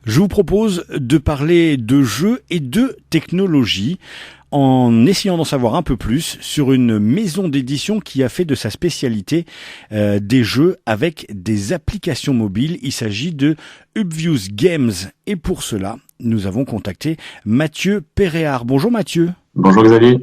Je vous propose de parler de jeux et de technologie en essayant d'en savoir un peu plus sur une maison d'édition qui a fait de sa spécialité des jeux avec des applications mobiles. Il s'agit de Ubvious Games et pour cela, nous avons contacté Mathieu Péréard. Bonjour Mathieu. Bonjour Xavier.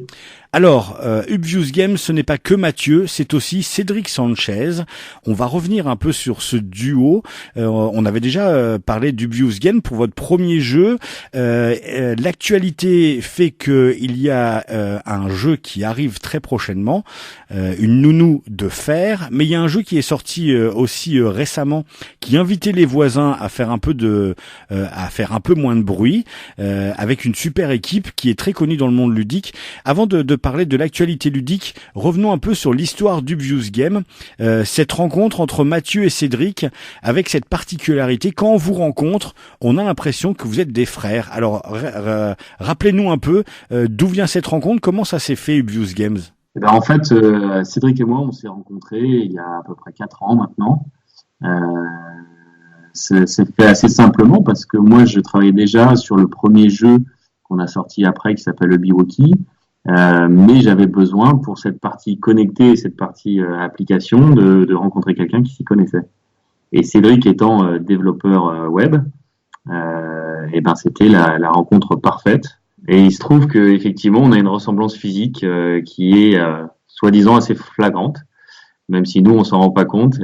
Alors, Ubvious Games, ce n'est pas que Mathieu, c'est aussi Cédric Sanchez. On va revenir un peu sur ce duo. On avait déjà parlé d'Ubvious Games pour votre premier jeu. L'actualité fait qu'il y a un jeu qui arrive très prochainement, une nounou de fer. Mais il y a un jeu qui est sorti aussi récemment, qui invitait les voisins à faire un peu moins de bruit, avec une super équipe qui est très connue dans le monde ludique. Avant de parler de l'actualité ludique, revenons un peu sur l'histoire d'Ubvious Games, cette rencontre entre Mathieu et Cédric, avec cette particularité, quand on vous rencontre, on a l'impression que vous êtes des frères. Alors, rappelez-nous un peu d'où vient cette rencontre, comment ça s'est fait Ubvious Games? Eh ben, en fait, Cédric et moi, on s'est rencontrés il y a à peu près 4 ans maintenant. C'est fait assez simplement parce que moi, je travaillais déjà sur le premier jeu qu'on a sorti après qui s'appelle le Biwoki. Mais j'avais besoin pour cette partie connectée, cette partie application, de rencontrer quelqu'un qui s'y connaissait. Et Cédric étant développeur web, et ben c'était la rencontre parfaite. Et il se trouve que effectivement on a une ressemblance physique qui est soi-disant assez flagrante, même si nous on s'en rend pas compte.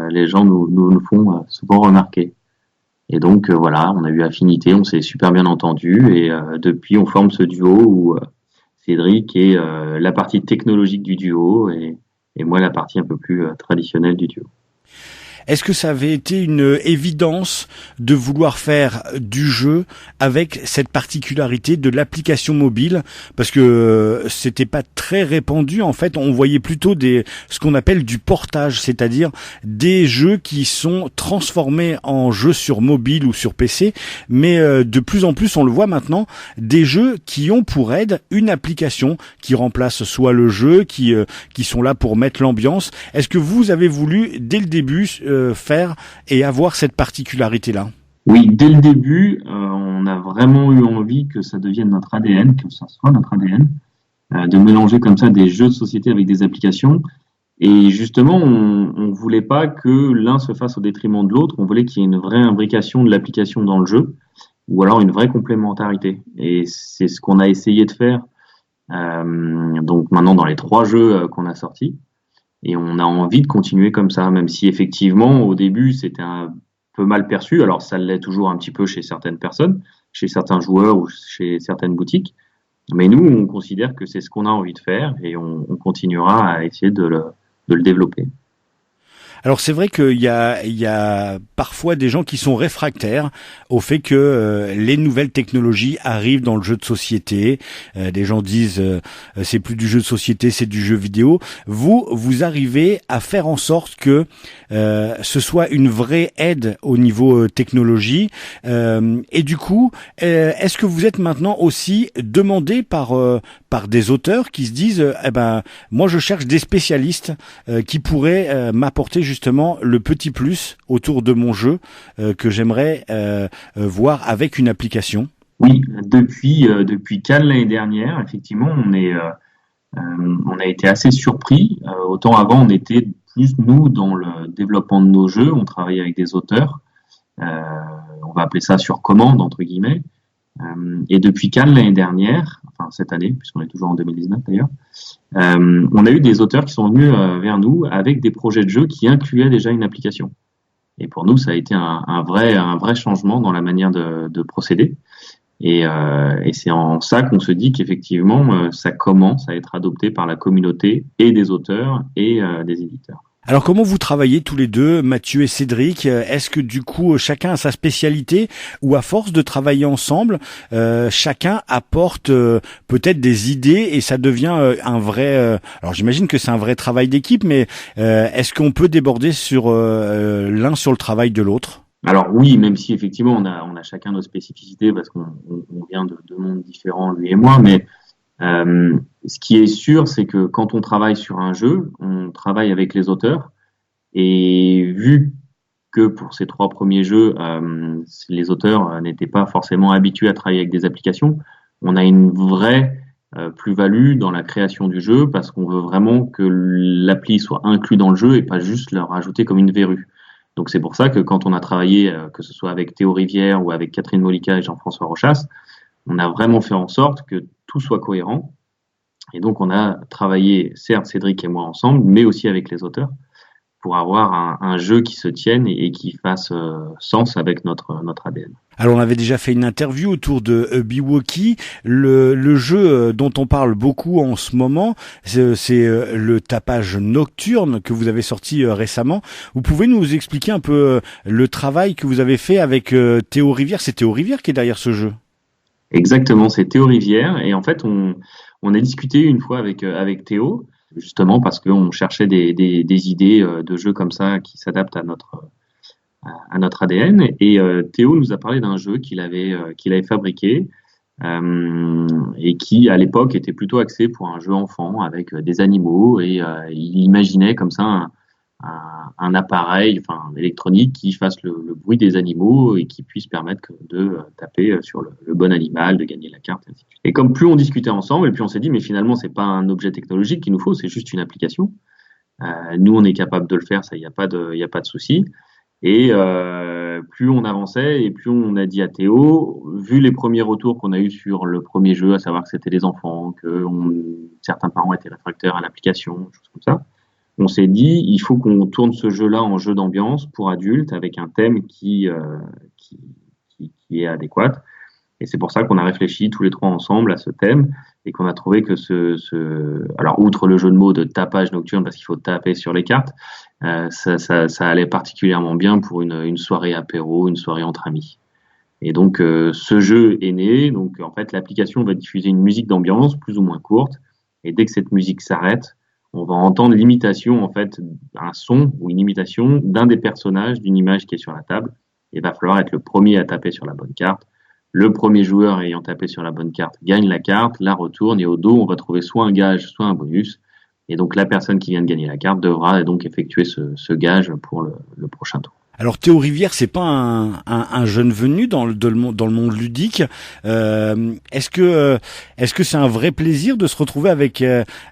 Les gens nous le font souvent remarquer. Et donc voilà, on a eu affinité, on s'est super bien entendu, et depuis on forme ce duo où Cédric est la partie technologique du duo et moi la partie un peu plus traditionnelle du duo. Est-ce que ça avait été une évidence de vouloir faire du jeu avec cette particularité de l'application mobile? Parce que c'était pas très répandu. En fait, on voyait plutôt ce qu'on appelle du portage, c'est-à-dire des jeux qui sont transformés en jeux sur mobile ou sur PC. Mais de plus en plus, on le voit maintenant, des jeux qui ont pour aide une application qui remplace soit le jeu, qui sont là pour mettre l'ambiance. Est-ce que vous avez voulu, dès le début, faire et avoir cette particularité-là? Oui, dès le début, on a vraiment eu envie que ça devienne notre ADN, que ça soit notre ADN, de mélanger comme ça des jeux de société avec des applications. Et justement, on voulait pas que l'un se fasse au détriment de l'autre. On voulait qu'il y ait une vraie imbrication de l'application dans le jeu, ou alors une vraie complémentarité. Et c'est ce qu'on a essayé de faire. Donc maintenant, dans les 3 jeux qu'on a sortis. Et on a envie de continuer comme ça, même si effectivement, au début, c'était un peu mal perçu. Alors, ça l'est toujours un petit peu chez certaines personnes, chez certains joueurs ou chez certaines boutiques. Mais nous, on considère que c'est ce qu'on a envie de faire et on continuera à essayer de le développer. Alors c'est vrai qu'il y a parfois des gens qui sont réfractaires au fait que les nouvelles technologies arrivent dans le jeu de société. Des gens disent c'est plus du jeu de société, c'est du jeu vidéo. Vous arrivez à faire en sorte que ce soit une vraie aide au niveau technologie. Et du coup, est-ce que vous êtes maintenant aussi demandé par des auteurs qui se disent moi je cherche des spécialistes qui pourraient m'apporter justement le petit plus autour de mon jeu que j'aimerais voir avec une application? Oui, depuis Cannes l'année dernière, effectivement, on a été assez surpris. Autant avant, on était plus nous dans le développement de nos jeux, on travaillait avec des auteurs. On va appeler ça sur commande entre guillemets. Et depuis Cannes l'année dernière, enfin cette année, puisqu'on est toujours en 2019 d'ailleurs, on a eu des auteurs qui sont venus vers nous avec des projets de jeux qui incluaient déjà une application. Et pour nous, ça a été un vrai changement dans la manière de procéder. Et c'est en ça qu'on se dit qu'effectivement, ça commence à être adopté par la communauté et des auteurs et des éditeurs. Alors comment vous travaillez tous les deux, Mathieu et Cédric? Est-ce que du coup chacun a sa spécialité ou à force de travailler ensemble, chacun apporte peut-être des idées et ça devient un vrai... alors j'imagine que c'est un vrai travail d'équipe, mais est-ce qu'on peut déborder sur l'un sur le travail de l'autre? Alors oui, même si effectivement on a chacun nos spécificités parce qu'on vient de 2 mondes différents, lui et moi, mais ce qui est sûr, c'est que quand on travaille sur un jeu, on travaille avec les auteurs. Et vu que pour ces 3 premiers jeux, les auteurs n'étaient pas forcément habitués à travailler avec des applications. On a une vraie plus-value dans la création du jeu parce qu'on veut vraiment que l'appli soit inclus dans le jeu et pas juste le rajouter comme une verrue. Donc c'est pour ça que quand on a travaillé, que ce soit avec Théo Rivière ou avec Catherine Molica et Jean-François Rochas, on a vraiment fait en sorte que tout soit cohérent. Et donc on a travaillé, certes Cédric et moi ensemble, mais aussi avec les auteurs, pour avoir un jeu qui se tienne et qui fasse sens avec notre ADN. Alors on avait déjà fait une interview autour de Biwoki. Le jeu dont on parle beaucoup en ce moment, c'est le tapage nocturne que vous avez sorti récemment. Vous pouvez nous expliquer un peu le travail que vous avez fait avec Théo Rivière? C'est Théo Rivière qui est derrière ce jeu. Exactement, c'est Théo Rivière. Et en fait, on a discuté une fois avec Théo, justement parce qu'on cherchait des idées de jeux comme ça qui s'adaptent à notre ADN. Et Théo nous a parlé d'un jeu qu'il avait fabriqué et qui, à l'époque, était plutôt axé pour un jeu enfant avec des animaux. Et il imaginait comme ça un appareil, enfin électronique, qui fasse le bruit des animaux et qui puisse permettre de taper sur le bon animal, de gagner la carte, et ainsi de suite. Et comme plus on discutait ensemble, et puis on s'est dit, mais finalement, c'est pas un objet technologique qu'il nous faut, c'est juste une application. Nous, on est capable de le faire, ça, il n'y a pas de souci. Et plus on avançait et plus on a dit à Théo, vu les premiers retours qu'on a eus sur le premier jeu, à savoir que c'était les enfants, que certains parents étaient réfractaires à l'application, choses comme ça, on s'est dit, il faut qu'on tourne ce jeu-là en jeu d'ambiance pour adultes avec un thème qui est adéquat. Et c'est pour ça qu'on a réfléchi tous les 3 ensemble à ce thème et qu'on a trouvé que alors outre le jeu de mots de tapage nocturne parce qu'il faut taper sur les cartes, ça allait particulièrement bien pour une soirée apéro, une soirée entre amis. Et donc ce jeu est né. Donc en fait l'application va diffuser une musique d'ambiance plus ou moins courte et dès que cette musique s'arrête, on va entendre l'imitation, en fait, un son ou une imitation d'un des personnages d'une image qui est sur la table. Il va falloir être le premier à taper sur la bonne carte. Le premier joueur ayant tapé sur la bonne carte gagne la carte, la retourne et au dos, on va trouver soit un gage, soit un bonus. Et donc, la personne qui vient de gagner la carte devra donc effectuer ce gage pour le prochain tour. Alors Théo Rivière, c'est pas un jeune venu dans le monde ludique. Est-ce que c'est un vrai plaisir de se retrouver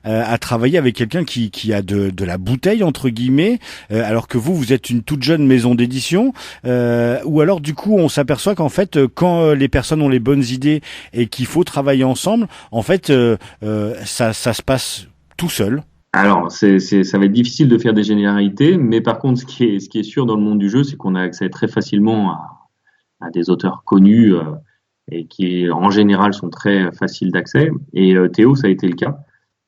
à travailler avec quelqu'un qui a de la bouteille entre guillemets, alors que vous êtes une toute jeune maison d'édition, ou alors du coup on s'aperçoit qu'en fait quand les personnes ont les bonnes idées et qu'il faut travailler ensemble, en fait ça se passe tout seul. Alors, ça va être difficile de faire des généralités, mais par contre, ce qui est sûr dans le monde du jeu, c'est qu'on a accès très facilement à des auteurs connus et qui, en général, sont très faciles d'accès. Et Théo, ça a été le cas.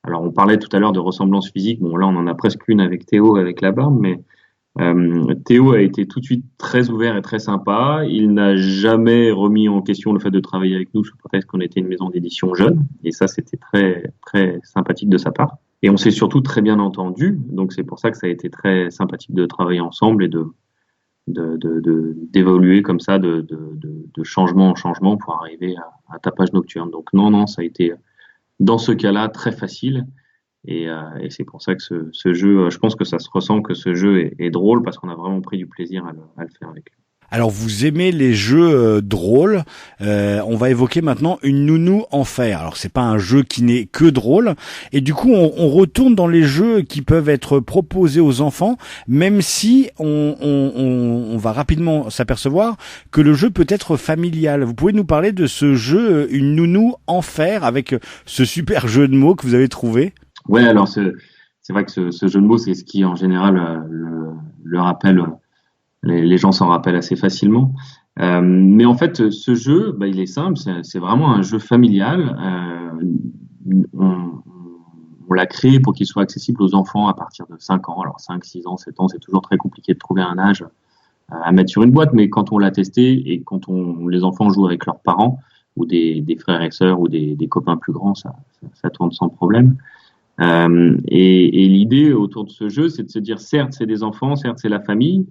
Alors, on parlait tout à l'heure de ressemblance physique. Bon, là, on en a presque une avec Théo, avec la barbe, mais Théo a été tout de suite très ouvert et très sympa. Il n'a jamais remis en question le fait de travailler avec nous sous prétexte qu'on était une maison d'édition jeune. Et ça, c'était très, très sympathique de sa part. Et on s'est surtout très bien entendu, donc c'est pour ça que ça a été très sympathique de travailler ensemble et d'évoluer comme ça de changement en changement pour arriver à tapage nocturne. Donc non, ça a été dans ce cas-là très facile et c'est pour ça que ce jeu, je pense que ça se ressent que ce jeu est drôle parce qu'on a vraiment pris du plaisir à le faire avec lui. Alors vous aimez les jeux drôles, on va évoquer maintenant une nounou en fer. Alors c'est pas un jeu qui n'est que drôle, et du coup on retourne dans les jeux qui peuvent être proposés aux enfants, même si on va rapidement s'apercevoir que le jeu peut être familial. Vous pouvez nous parler de ce jeu, une nounou en fer, avec ce super jeu de mots que vous avez trouvé? Ouais, alors c'est vrai que ce jeu de mots, c'est ce qui en général le rappelle. Les gens s'en rappellent assez facilement. Mais en fait, ce jeu, il est simple, c'est vraiment un jeu familial. On l'a créé pour qu'il soit accessible aux enfants à partir de 5 ans. Alors 5, 6 ans, 7 ans, c'est toujours très compliqué de trouver un âge à mettre sur une boîte, mais quand on l'a testé et quand les enfants jouent avec leurs parents ou des frères et sœurs ou des copains plus grands, ça tourne sans problème. Et l'idée autour de ce jeu, c'est de se dire, certes, c'est des enfants, certes, c'est la famille,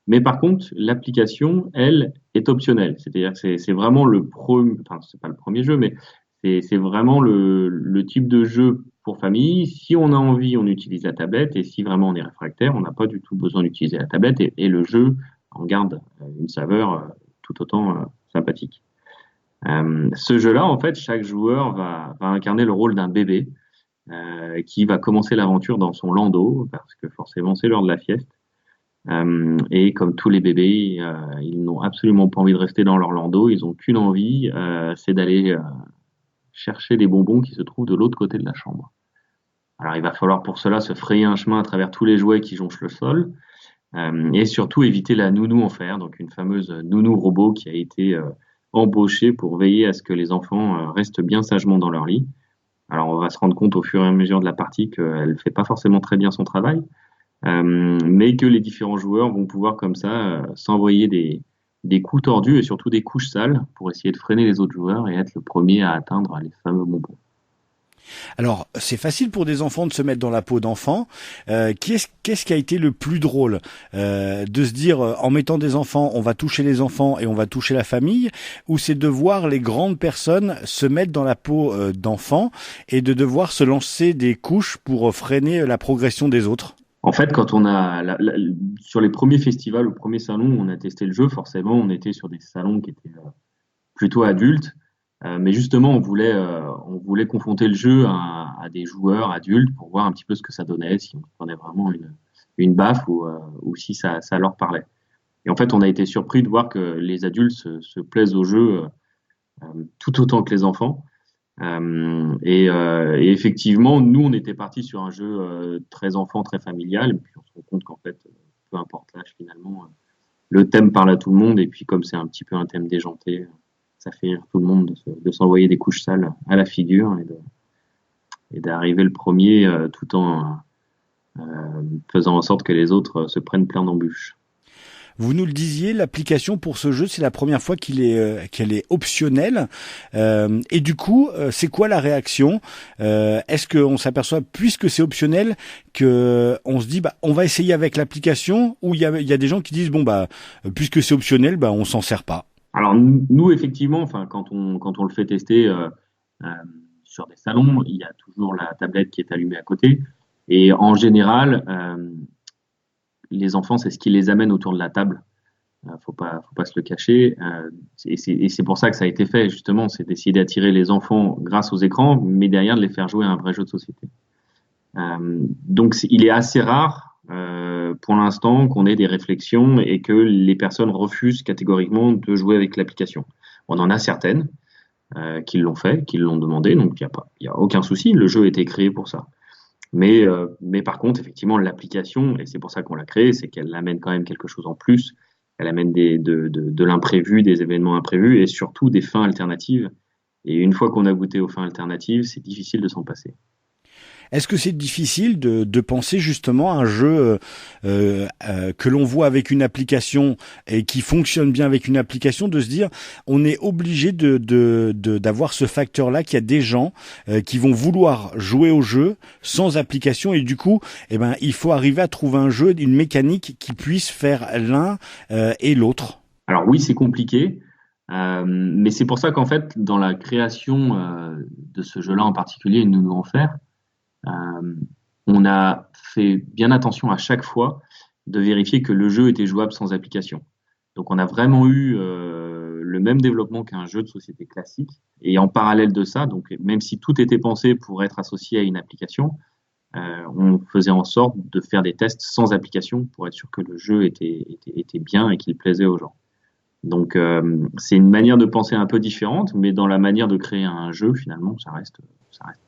mais par contre, l'application, elle, est optionnelle. C'est-à-dire que c'est vraiment c'est pas le premier jeu, mais c'est vraiment le type de jeu pour famille. Si on a envie, on utilise la tablette, et si vraiment on est réfractaire, on n'a pas du tout besoin d'utiliser la tablette, et le jeu en garde une saveur tout autant sympathique. Ce jeu-là, en fait, chaque joueur va incarner le rôle d'un bébé qui va commencer l'aventure dans son landau, parce que forcément c'est l'heure de la sieste. Et comme tous les bébés, ils n'ont absolument pas envie de rester dans leur landau, ils n'ont qu'une envie, c'est d'aller chercher les bonbons qui se trouvent de l'autre côté de la chambre. Alors il va falloir pour cela se frayer un chemin à travers tous les jouets qui jonchent le sol, et surtout éviter la nounou en fer, donc une fameuse nounou robot qui a été embauchée pour veiller à ce que les enfants restent bien sagement dans leur lit. Alors on va se rendre compte au fur et à mesure de la partie qu'elle ne fait pas forcément très bien son travail, mais que les différents joueurs vont pouvoir comme ça s'envoyer des coups tordus et surtout des couches sales pour essayer de freiner les autres joueurs et être le premier à atteindre les fameux bonbons. Alors, c'est facile pour des enfants de se mettre dans la peau d'enfants. Qu'est-ce qui a été le plus drôle de se dire, en mettant des enfants, on va toucher les enfants et on va toucher la famille, ou c'est de voir les grandes personnes se mettre dans la peau d'enfants et de devoir se lancer des couches pour freiner la progression des autres? En fait, quand on a sur les premiers festivals ou premiers salons où on a testé le jeu, forcément, on était sur des salons qui étaient plutôt adultes. Mais justement, on voulait confronter le jeu à des joueurs adultes pour voir un petit peu ce que ça donnait, si on prenait vraiment une baffe ou si ça leur parlait. Et en fait, on a été surpris de voir que les adultes se plaisent au jeu tout autant que les enfants. Et effectivement, nous, on était partis sur un jeu très enfant, très familial. Et puis on se rend compte qu'en fait, peu importe l'âge, finalement, le thème parle à tout le monde. Et puis comme c'est un petit peu un thème déjanté, ça fait rire tout le monde de s'envoyer des couches sales à la figure et d'arriver le premier tout en faisant en sorte que les autres se prennent plein d'embûches. Vous nous le disiez, l'application pour ce jeu, c'est la première fois qu'elle est optionnelle. Et du coup, c'est quoi la réaction? Est-ce qu'on s'aperçoit, puisque c'est optionnel, que on se dit, bah, on va essayer avec l'application, ou il y a des gens qui disent, bon, bah, puisque c'est optionnel, bah, on s'en sert pas. Alors nous, effectivement, enfin, quand on le fait tester euh, sur des salons, il y a toujours la tablette qui est allumée à côté. Et en général, les enfants, c'est ce qui les amène autour de la table. Faut pas se le cacher. Et c'est pour ça que ça a été fait, justement, c'est d'essayer d'attirer les enfants grâce aux écrans, mais derrière de les faire jouer à un vrai jeu de société. Donc il est assez rare pour l'instant qu'on ait des réflexions et que les personnes refusent catégoriquement de jouer avec l'application. On en a certaines qui l'ont fait, qui l'ont demandé, donc il y a aucun souci, le jeu a été créé pour ça. Mais par contre, effectivement, l'application, et c'est pour ça qu'on l'a créée, c'est qu'elle amène quand même quelque chose en plus. Elle amène de l'imprévu, des événements imprévus et surtout des fins alternatives. Et une fois qu'on a goûté aux fins alternatives, c'est difficile de s'en passer. Est-ce que c'est difficile de penser justement à un jeu que l'on voit avec une application et qui fonctionne bien avec une application, de se dire on est obligé d'avoir ce facteur-là, qu'il y a des gens qui vont vouloir jouer au jeu sans application et du coup, eh ben, il faut arriver à trouver un jeu, une mécanique qui puisse faire l'un et l'autre. Alors oui, c'est compliqué. Mais c'est pour ça qu'en fait, dans la création de ce jeu-là en particulier, Nous en faire, on a fait bien attention à chaque fois de vérifier que le jeu était jouable sans application. Donc on a vraiment eu le même développement qu'un jeu de société classique. Et en parallèle de ça, donc même si tout était pensé pour être associé à une application, on faisait en sorte de faire des tests sans application pour être sûr que le jeu était bien et qu'il plaisait aux gens. Donc c'est une manière de penser un peu différente, mais dans la manière de créer un jeu, finalement, ça reste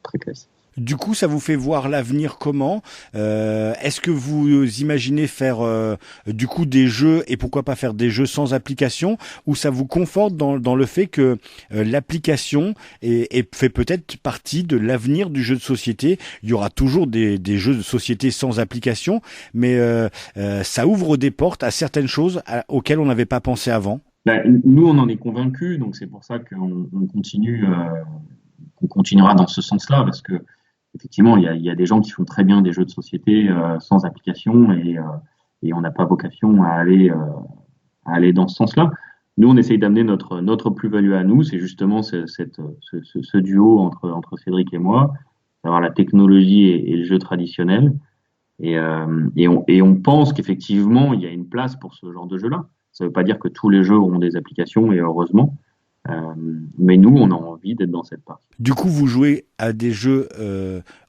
très classique. Du coup, ça vous fait voir l'avenir comment? Est-ce que vous imaginez faire du coup des jeux et pourquoi pas faire des jeux sans application, ou ça vous conforte dans le fait que l'application fait peut-être partie de l'avenir du jeu de société? Il y aura toujours des jeux de société sans application, mais ça ouvre des portes à certaines choses auxquelles on n'avait pas pensé avant. Nous, on en est convaincus, donc c'est pour ça qu'on continue, qu'on continuera dans ce sens-là, parce que effectivement, il y a des gens qui font très bien des jeux de société sans application et on n'a pas vocation à aller dans ce sens-là. Nous, on essaye d'amener notre plus-value à nous, c'est justement ce duo entre Cédric et moi, d'avoir la technologie et le jeu traditionnel. Et on pense qu'effectivement, il y a une place pour ce genre de jeu-là. Ça ne veut pas dire que tous les jeux auront des applications, et heureusement. Mais nous, on a envie d'être dans cette partie. Du coup, vous jouez à des jeux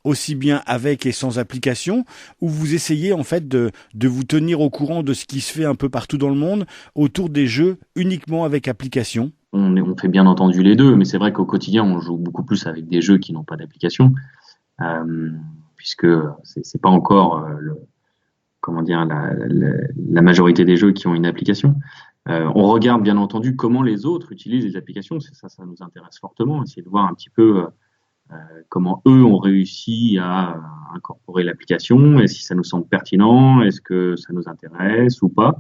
aussi bien avec et sans application, ou vous essayez en fait de vous tenir au courant de ce qui se fait un peu partout dans le monde autour des jeux uniquement avec application? On fait bien entendu les deux, mais c'est vrai qu'au quotidien, on joue beaucoup plus avec des jeux qui n'ont pas d'application, euh, puisque c'est pas encore comment dire, la majorité des jeux qui ont une application. On regarde bien entendu comment les autres utilisent les applications, ça nous intéresse fortement, essayer de voir un petit peu comment eux ont réussi à incorporer l'application, et si ça nous semble pertinent, est-ce que ça nous intéresse ou pas,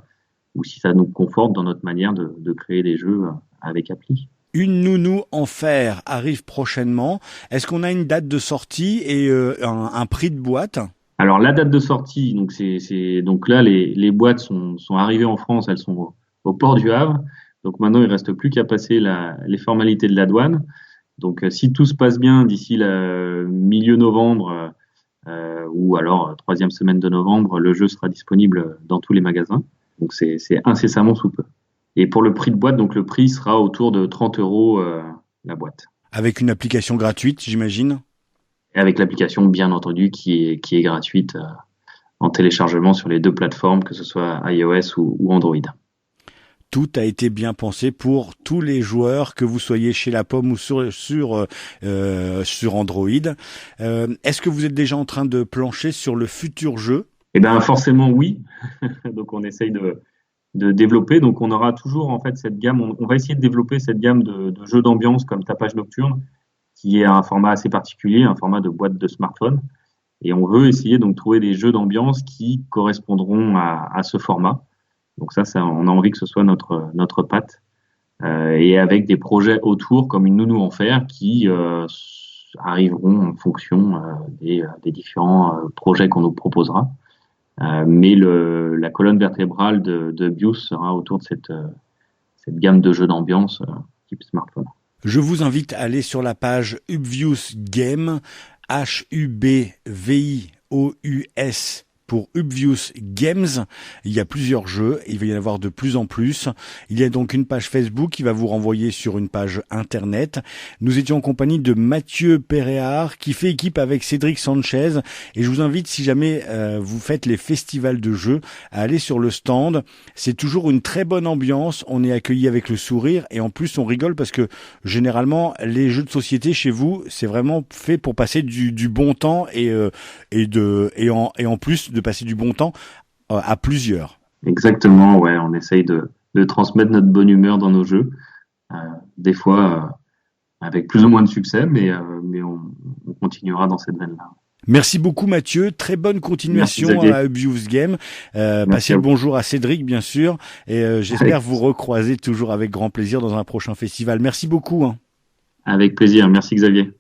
ou si ça nous conforte dans notre manière de créer des jeux avec appli. Une nounou en fer arrive prochainement. Est-ce qu'on a une date de sortie et un prix de boîte? Alors la date de sortie, donc là les boîtes sont arrivées en France, elles sont au port du Havre. Donc maintenant il reste plus qu'à passer les formalités de la douane. Donc si tout se passe bien d'ici le milieu novembre ou alors troisième semaine de novembre, le jeu sera disponible dans tous les magasins. Donc c'est incessamment sous peu. Et pour le prix de boîte, donc le prix sera autour de 30 euros la boîte. Avec une application gratuite, j'imagine? Et avec l'application, bien entendu, qui est gratuite en téléchargement sur les deux plateformes, que ce soit iOS ou Android. Tout a été bien pensé pour tous les joueurs, que vous soyez chez La Pomme ou sur Android. Est-ce que vous êtes déjà en train de plancher sur le futur jeu? Eh bien, forcément, oui. Donc, on essaye de développer. Donc, on aura toujours en fait cette gamme. On va essayer de développer cette gamme de jeux d'ambiance comme Tapage Nocturne, qui est un format assez particulier, un format de boîte de smartphone. Et on veut essayer donc trouver des jeux d'ambiance qui correspondront à ce format. Donc ça, on a envie que ce soit notre patte. Et avec des projets autour comme une nounou en fer qui arriveront en fonction des différents projets qu'on nous proposera. Mais la colonne vertébrale de Bios sera autour de cette gamme de jeux d'ambiance type smartphone. Je vous invite à aller sur la page Ubvius Game, Hubvious pour Ubvius Games. Il y a plusieurs jeux, il va y en avoir de plus en plus. Il y a donc une page Facebook qui va vous renvoyer sur une page internet. Nous étions en compagnie de Mathieu Péréard qui fait équipe avec Cédric Sanchez, et je vous invite, si jamais vous faites les festivals de jeux, à aller sur le stand. C'est toujours une très bonne ambiance, on est accueilli avec le sourire, et en plus on rigole parce que généralement les jeux de société chez vous, c'est vraiment fait pour passer du bon temps et en plus de passer du bon temps à plusieurs. Exactement, ouais, on essaye de transmettre notre bonne humeur dans nos jeux. Des fois avec plus ou moins de succès, mais on continuera dans cette veine-là. Merci beaucoup Mathieu, très bonne continuation à Ubvius Game. Passez le bonjour à Cédric bien sûr, et j'espère vous recroiser toujours avec grand plaisir dans un prochain festival. Merci beaucoup. Avec plaisir, merci Xavier.